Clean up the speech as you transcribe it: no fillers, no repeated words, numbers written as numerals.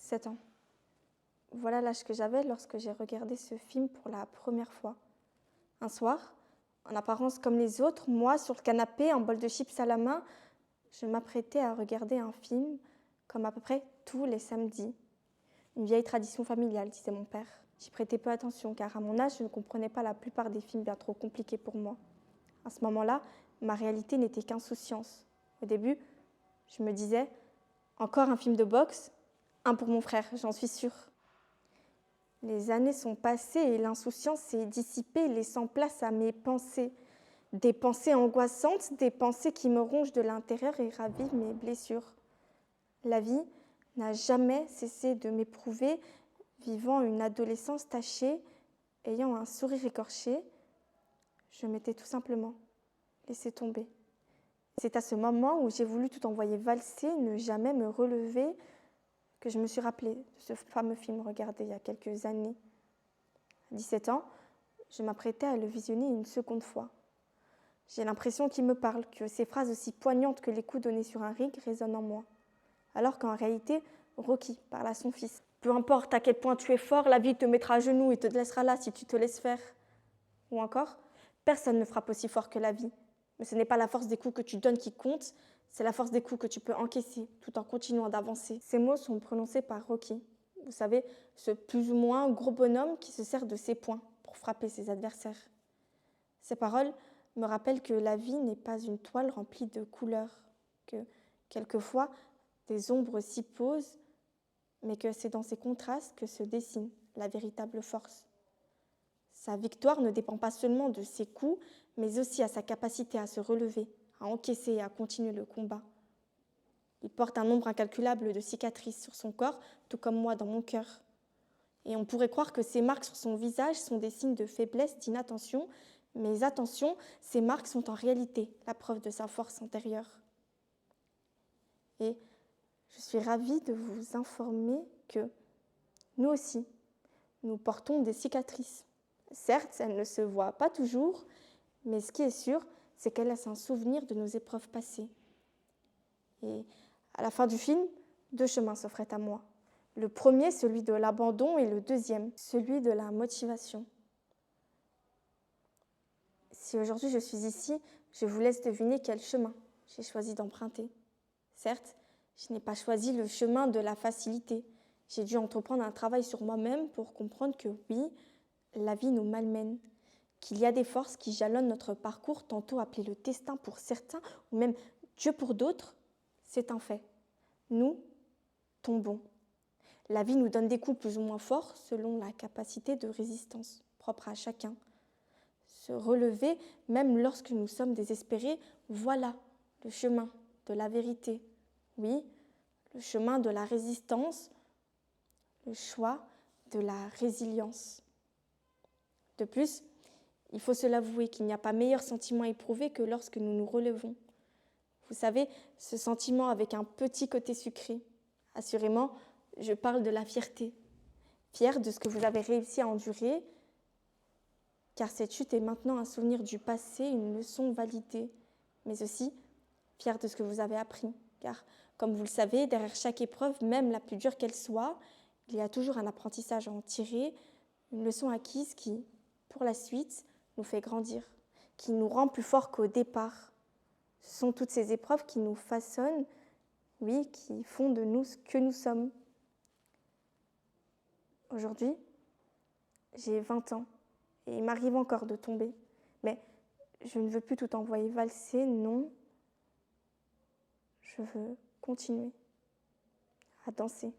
7 ans. Voilà l'âge que j'avais lorsque j'ai regardé ce film pour la première fois. Un soir, en apparence comme les autres, moi, sur le canapé, un bol de chips à la main, je m'apprêtais à regarder un film, comme à peu près tous les samedis. Une vieille tradition familiale, disait mon père. J'y prêtais peu attention, car à mon âge, je ne comprenais pas la plupart des films bien trop compliqués pour moi. À ce moment-là, ma réalité n'était qu'insouciance. Au début, je me disais, encore un film de boxe, un pour mon frère, j'en suis sûre. Les années sont passées et l'insouciance s'est dissipée, laissant place à mes pensées. Des pensées angoissantes, des pensées qui me rongent de l'intérieur et ravivent mes blessures. La vie n'a jamais cessé de m'éprouver, vivant une adolescence tachée, ayant un sourire écorché. Je m'étais tout simplement laissée tomber. C'est à ce moment où j'ai voulu tout envoyer valser, ne jamais me relever, que je me suis rappelée de ce fameux film regardé il y a quelques années. À 17 ans, je m'apprêtais à le visionner une seconde fois. J'ai l'impression qu'il me parle, que ces phrases aussi poignantes que les coups donnés sur un ring résonnent en moi. Alors qu'en réalité, Rocky parle à son fils. Peu importe à quel point tu es fort, la vie te mettra à genoux et te laissera là si tu te laisses faire. Ou encore, personne ne frappe aussi fort que la vie. Mais ce n'est pas la force des coups que tu donnes qui compte, c'est la force des coups que tu peux encaisser tout en continuant d'avancer. Ces mots sont prononcés par Rocky. Vous savez, ce plus ou moins gros bonhomme qui se sert de ses poings pour frapper ses adversaires. Ces paroles me rappellent que la vie n'est pas une toile remplie de couleurs, que quelquefois des ombres s'y posent, mais que c'est dans ces contrastes que se dessine la véritable force. Sa victoire ne dépend pas seulement de ses coups, mais aussi à sa capacité à se relever, à encaisser et à continuer le combat. Il porte un nombre incalculable de cicatrices sur son corps, tout comme moi dans mon cœur. Et on pourrait croire que ces marques sur son visage sont des signes de faiblesse, d'inattention, mais attention, ces marques sont en réalité la preuve de sa force intérieure. Et je suis ravie de vous informer que nous aussi, nous portons des cicatrices. Certes, elles ne se voient pas toujours, mais ce qui est sûr, c'est qu'elles laissent un souvenir de nos épreuves passées. Et à la fin du film, 2 chemins s'offraient à moi. Le premier, celui de l'abandon, et le deuxième, celui de la motivation. Si aujourd'hui je suis ici, je vous laisse deviner quel chemin j'ai choisi d'emprunter. Certes, je n'ai pas choisi le chemin de la facilité. J'ai dû entreprendre un travail sur moi-même pour comprendre que oui, la vie nous malmène, qu'il y a des forces qui jalonnent notre parcours, tantôt appelées le destin pour certains, ou même Dieu pour d'autres. C'est un fait. Nous tombons. La vie nous donne des coups plus ou moins forts selon la capacité de résistance propre à chacun. Se relever, même lorsque nous sommes désespérés, voilà le chemin de la vérité. Oui, le chemin de la résistance, le choix de la résilience. De plus, il faut se l'avouer qu'il n'y a pas meilleur sentiment à éprouver que lorsque nous nous relevons. Vous savez, ce sentiment avec un petit côté sucré. Assurément, je parle de la fierté. Fière de ce que vous avez réussi à endurer, car cette chute est maintenant un souvenir du passé, une leçon validée, mais aussi fière de ce que vous avez appris. Car, comme vous le savez, derrière chaque épreuve, même la plus dure qu'elle soit, il y a toujours un apprentissage à en tirer, une leçon acquise qui, pour la suite, nous fait grandir, qui nous rend plus forts qu'au départ. Ce sont toutes ces épreuves qui nous façonnent, oui, qui font de nous ce que nous sommes. Aujourd'hui, j'ai 20 ans et il m'arrive encore de tomber, mais je ne veux plus tout envoyer valser, non. Je veux continuer à danser.